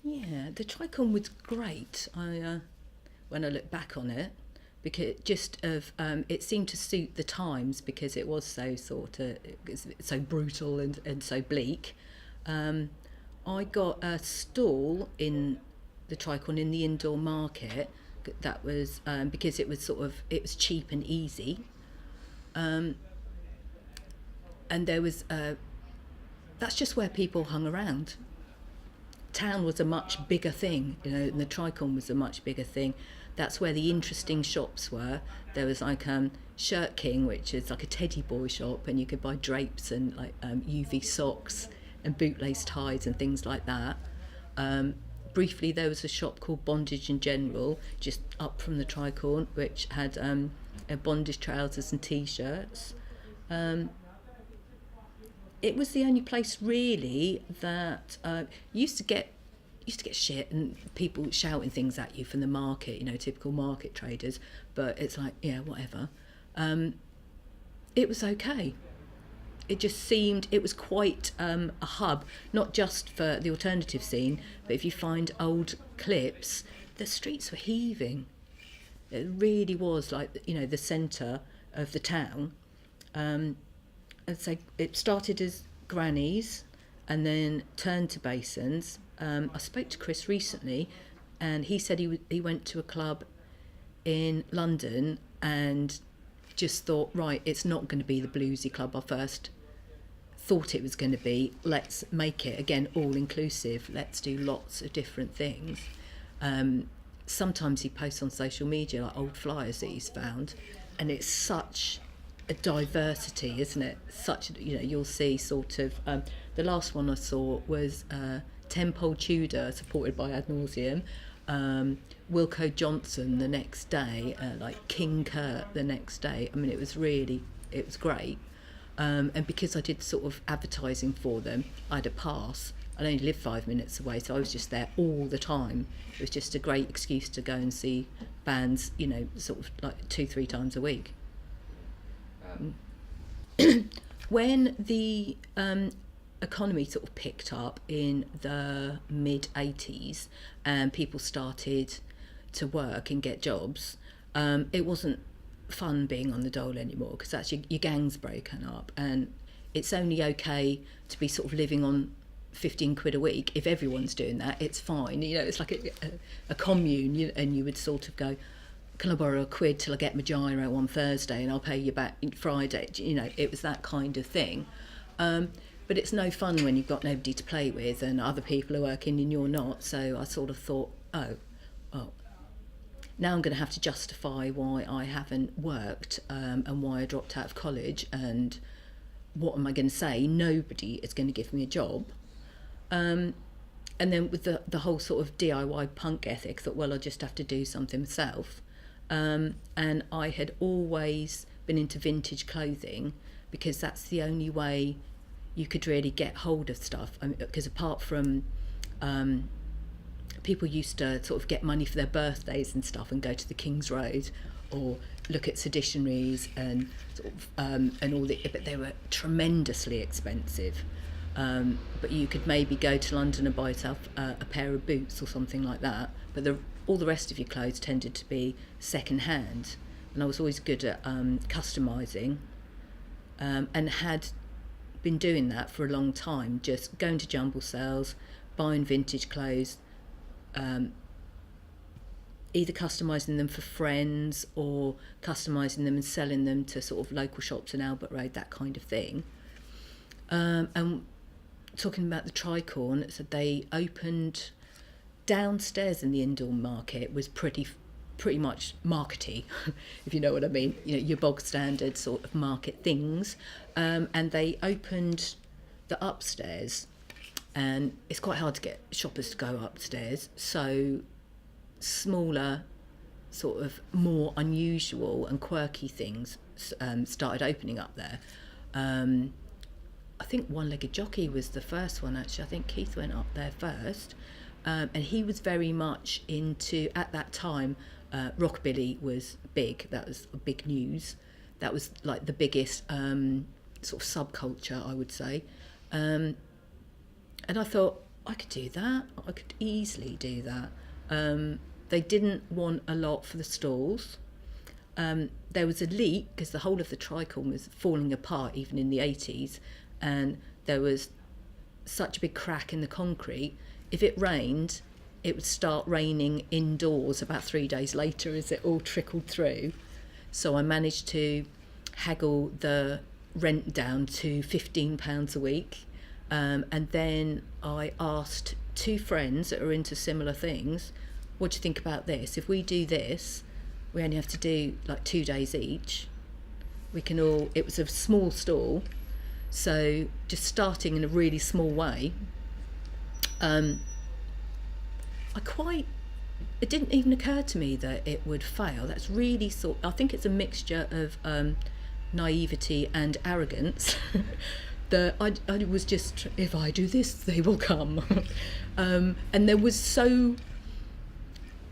Yeah, the Tricorn was great. When I look back on it, because it seemed to suit the times because it was so it was so brutal and so bleak. Um, I got a stall in the Tricorn in the indoor market. That was because it was cheap and easy, and there was that's just where people hung around. Town was a much bigger thing, and the Tricorn was a much bigger thing. That's where the interesting shops were. There was like Shirt King, which is like a teddy boy shop, and you could buy drapes and like UV socks and bootlace ties and things like that. Briefly, there was a shop called Bondage in General, just up from the Tricorn, which had bondage trousers and t-shirts. Um, it was the only place really that used to get shit and people shouting things at you from the market, typical market traders. But it's like, yeah, whatever. Um, it was okay. It just seemed it was quite a hub, not just for the alternative scene, but if you find old clips, the streets were heaving. It really was like the centre of the town. Um, and so it started as grannies and then turned to basins. I spoke to Chris recently, and he said he went to a club in London and just thought, right, it's not going to be the bluesy club I first thought it was going to be. Let's make it again all inclusive. Let's do lots of different things. Sometimes he posts on social media like old flyers that he's found, and it's such a diversity, isn't it? Such you'll see sort of the last one I saw was Tenpole Tudor supported by Ad Nauseam, Wilco Johnson the next day, like King Kurt the next day. I mean, it was great. And because I did sort of advertising for them, I had a pass. I only lived 5 minutes away, so I was just there all the time. It was just a great excuse to go and see bands, sort of like 2-3 times a week. When the economy sort of picked up in the mid-80s and people started to work and get jobs, it wasn't fun being on the dole anymore, because that's your gang's broken up, and it's only okay to be sort of living on 15 quid a week. If everyone's doing that, it's fine. It's like a commune, and you would sort of go, can I borrow a quid till I get my gyro on Thursday and I'll pay you back Friday? It was that kind of thing. But it's no fun when you've got nobody to play with and other people are working and you're not. So I sort of thought, oh, well, now I'm going to have to justify why I haven't worked, and why I dropped out of college, and what am I going to say? Nobody is going to give me a job. And then with the whole sort of DIY punk ethic, I thought, well, I'll just have to do something myself. And I had always been into vintage clothing because that's the only way you could really get hold of stuff. Because apart from people used to sort of get money for their birthdays and stuff and go to the King's Road or look at seditionaries and sort of and all but they were tremendously expensive. But you could maybe go to London and buy yourself a pair of boots or something like that. But all the rest of your clothes tended to be second hand, and I was always good at customising, and had been doing that for a long time, just going to jumble sales, buying vintage clothes, either customising them for friends or customising them and selling them to sort of local shops in Albert Road, that kind of thing. And talking about the Tricorn, so they opened downstairs in the indoor market, was pretty much markety, if you know what I mean, your bog standard sort of market things, and they opened the upstairs, and it's quite hard to get shoppers to go upstairs, so smaller, sort of more unusual and quirky things started opening up there. I think One-Legged Jockey was the first one, actually. I think Keith went up there first, and he was very much into, at that time, rockabilly was big. That was big news. That was like the biggest sort of subculture, I would say. And I thought, I could do that. I could easily do that. They didn't want a lot for the stalls. There was a leak because the whole of the Tricorn was falling apart even in the 80s, and there was such a big crack in the concrete. If it rained, it would start raining indoors about 3 days later as it all trickled through. So I managed to haggle the rent down to £15 a week. And then I asked 2 friends that are into similar things, what do you think about this? If we do this, we only have to do like 2 days each. We can all, it was a small stall, so just starting in a really small way. It didn't even occur to me that it would fail. That's really I think it's a mixture of naivety and arrogance. I was just, if I do this, they will come. And there was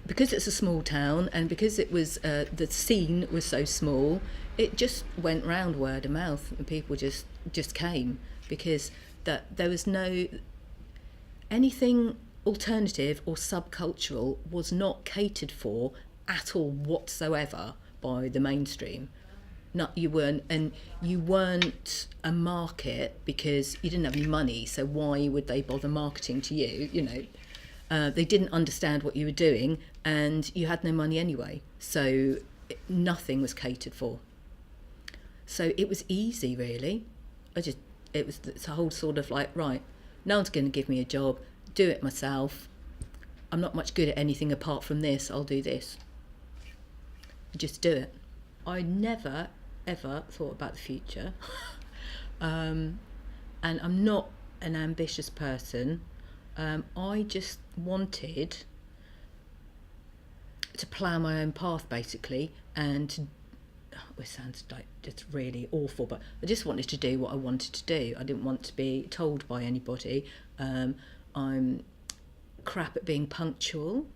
because it's a small town and because it was the scene was so small, it just went round word of mouth and people just came, because there was no anything alternative or subcultural was not catered for at all whatsoever by the mainstream. You weren't a market because you didn't have any money, so why would they bother marketing to you? They didn't understand what you were doing, and you had no money anyway, so nothing was catered for. So it was easy, really. It's a whole sort of like, right, no one's going to give me a job, do it myself. I'm not much good at anything apart from this, I'll do this. Just do it. I never ever thought about the future. And I'm not an ambitious person. I just wanted to plough my own path, basically, and it sounds like just really awful, but I just wanted to do what I wanted to do. I didn't want to be told by anybody. I'm crap at being punctual,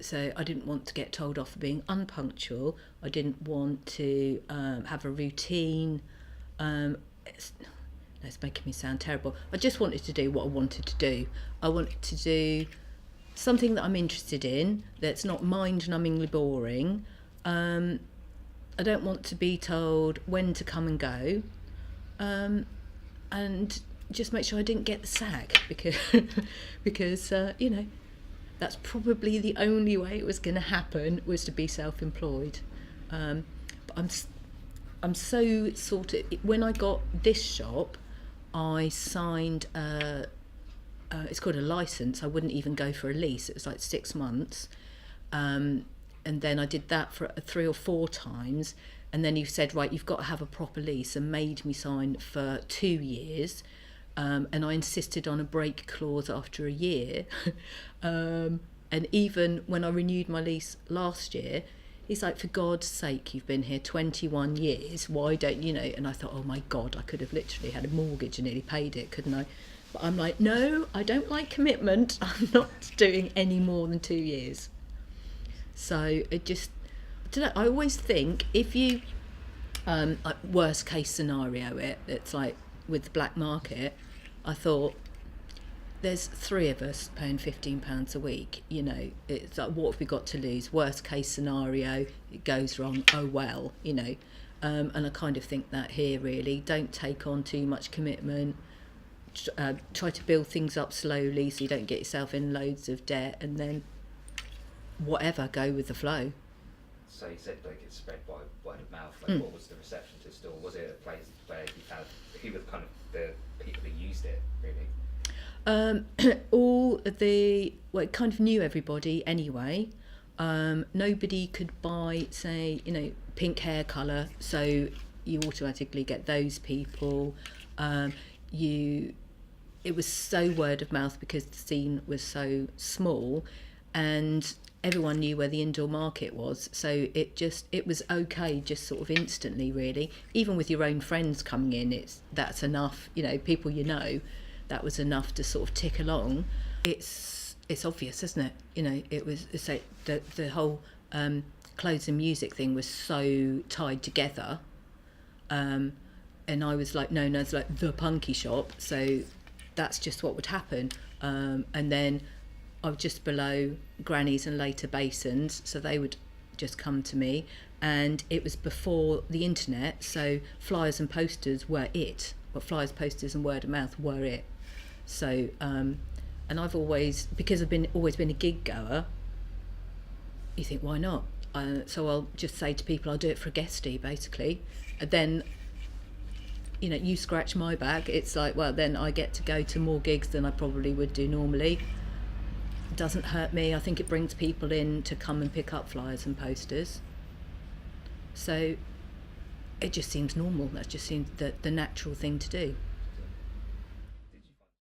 so I didn't want to get told off for being unpunctual. I didn't want to have a routine. It's making me sound terrible. I just wanted to do what I wanted to do. I wanted to do something that I'm interested in, that's not mind-numbingly boring. I don't want to be told when to come and go, and just make sure I didn't get the sack, because that's probably the only way it was going to happen, was to be self-employed. But I'm so sort of, when I got this shop, I signed it's called a license. I wouldn't even go for a lease. It was like 6 months. And then I did that for 3 or 4 times. And then he said, right, you've got to have a proper lease, and made me sign for 2 years. And I insisted on a break clause after a year. And even when I renewed my lease last year, he's like, for God's sake, you've been here 21 years. Why don't you know? And I thought, oh my God, I could have literally had a mortgage and nearly paid it, couldn't I? But I'm like, no, I don't like commitment. I'm not doing any more than 2 years. So it just, I don't know, I always think if you, like worst case scenario, it's like with the black market, I thought, there's 3 of us paying £15 a week, it's like, what have we got to lose? Worst case scenario, it goes wrong, oh well, and I kind of think that here, really. Don't take on too much commitment. Try to build things up slowly so you don't get yourself in loads of debt, and then whatever, go with the flow. So you said like it's spread by word of mouth. Like, what was the reception to the store? Was it a place where you found, who were kind of the people who used it, really? All the, well, it kind of knew everybody anyway. Nobody could buy, say, pink hair colour, so you automatically get those people. It was so word of mouth because the scene was so small, and everyone knew where the indoor market was, so it was okay, just sort of instantly, really. Even with your own friends coming in, that's enough. People that was enough to sort of tick along. It's obvious, isn't it? It was the whole clothes and music thing was so tied together, and I was like, no, it's like the punky shop. So that's just what would happen. And then I was just below grannies and later basins, so they would just come to me. And it was before the internet, so flyers and posters were it. Well, flyers, posters and word of mouth were it. So, and I've always, because I've always been a gig goer, you think, why not? So I'll just say to people, I'll do it for a guestie, basically. And then, you know, you scratch my back, it's like, well, then I get to go to more gigs than I probably would do normally. It doesn't hurt me. I think it brings people in to come and pick up flyers and posters. So it just seems normal. That just seems the natural thing to do.